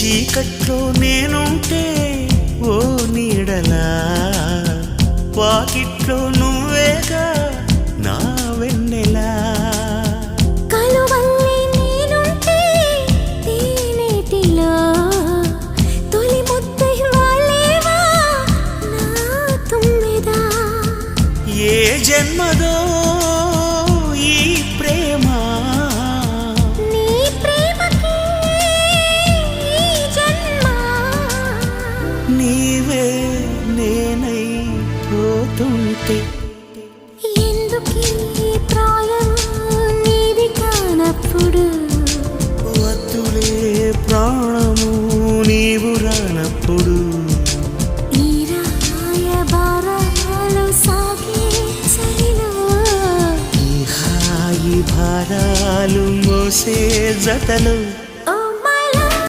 చీకట్లో నేనుంటే ఓ నీడలా, వాకిట్లో నువ్వేగా నా వెన్నెలా. కలువల్లి నేనుంటే తేనెటిలా, తొలి ముద్దై వాలేవా నా తుమ్మెదా. ఏ జన్మదో ఈ ప్రేమ, నీ ప్రేమకి ఈ జన్మ. నీవే నేనై పోతుంటే ఎందుకీ ప్రాయం నీది కానప్పుడు, వద్దులే ప్రాణము నీవు రానప్పుడు. ఈ రాయబారాలు సాగే చలిలో, ఈ హాయి భారాలు మోసే జతలు